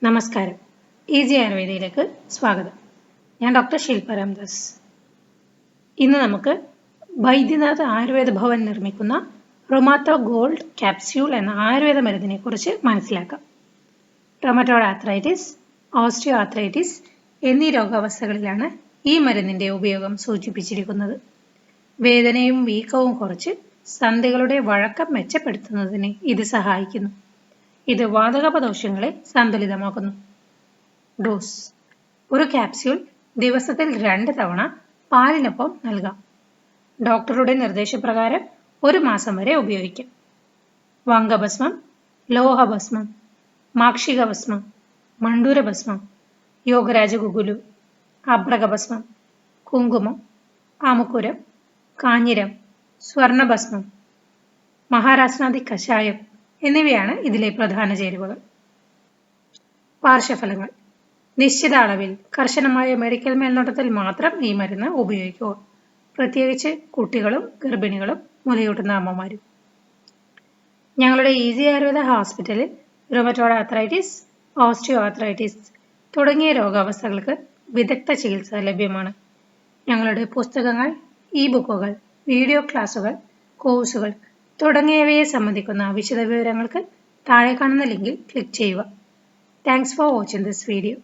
നമസ്കാരം. ഈസി ആയുർവേദയിലേക്ക് സ്വാഗതം. ഞാൻ ഡോക്ടർ ശില്പ രാംദാസ്. ഇന്ന് നമുക്ക് ബൈദ്യനാഥ് ആയുർവേദ ഭവൻ നിർമ്മിക്കുന്ന റൊമാറ്റോ ഗോൾഡ് ക്യാപ്സ്യൂൾ എന്ന ആയുർവേദ മരുന്നിനെ കുറിച്ച് മനസ്സിലാക്കാം. റൊമറ്റോയ്ഡ് ആർത്രൈറ്റിസ്, ഓസ്റ്റിയോ ആർത്രൈറ്റിസ് എന്നീ രോഗാവസ്ഥകളിലാണ് ഈ മരുന്നിന്റെ ഉപയോഗം സൂചിപ്പിച്ചിരിക്കുന്നത്. വേദനയും വീക്കവും കുറച്ച് സന്ധികളുടെ വഴക്കം മെച്ചപ്പെടുത്തുന്നതിന് ഇത് സഹായിക്കുന്നു. ഇത് വാതകപദോഷങ്ങളെ സന്തുലിതമാക്കുന്നു. ഡോസ്: ഒരു ക്യാപ്സ്യൂൾ ദിവസത്തിൽ 2 തവണ പാലിനൊപ്പം നൽകാം. ഡോക്ടറുടെ നിർദ്ദേശപ്രകാരം 1 മാസം വരെ ഉപയോഗിക്കാം. വംഗഭസ്മം, ലോഹഭസ്മം, മാക്ഷികഭസ്മം, മണ്ടൂരഭസ്മം, യോഗരാജഗുഗുലു, അബ്രകഭസ്മം, കുങ്കുമം, ആമുക്കുരം, കാഞ്ഞിരം, സ്വർണഭസ്മം, മഹാരാസ്നാദി കഷായം എന്നിവയാണ് ഇതിലെ പ്രധാന ചേരുവകൾ. പാർശ്വഫലങ്ങൾ: നിശ്ചിത അളവിൽ കർശനമായ മെഡിക്കൽ മേൽനോട്ടത്തിൽ മാത്രം ഈ മരുന്ന് ഉപയോഗിക്കുക, പ്രത്യേകിച്ച് കുട്ടികളും ഗർഭിണികളും മുലയൂട്ടുന്ന അമ്മമാരും. ഞങ്ങളുടെ ഈസി ആയുർവേദ ഹോസ്പിറ്റലിൽ റൊമറ്റോയ്ഡ് ആർത്രൈറ്റിസ്, ഓസ്റ്റിയോ ആർത്രൈറ്റിസ് തുടങ്ങിയ രോഗാവസ്ഥകൾക്ക് വിദഗ്ധ ചികിത്സ ലഭ്യമാണ്. ഞങ്ങളുടെ പുസ്തകങ്ങൾ, ഇ-ബുക്കുകൾ, വീഡിയോ ക്ലാസുകൾ, കോഴ്സുകൾ തുടങ്ങിയവയെ സംബന്ധിക്കുന്ന വിശദവിവരങ്ങൾക്ക് താഴെ കാണുന്ന ലിങ്കിൽ ക്ലിക്ക് ചെയ്യുക. Thanks for watching this video.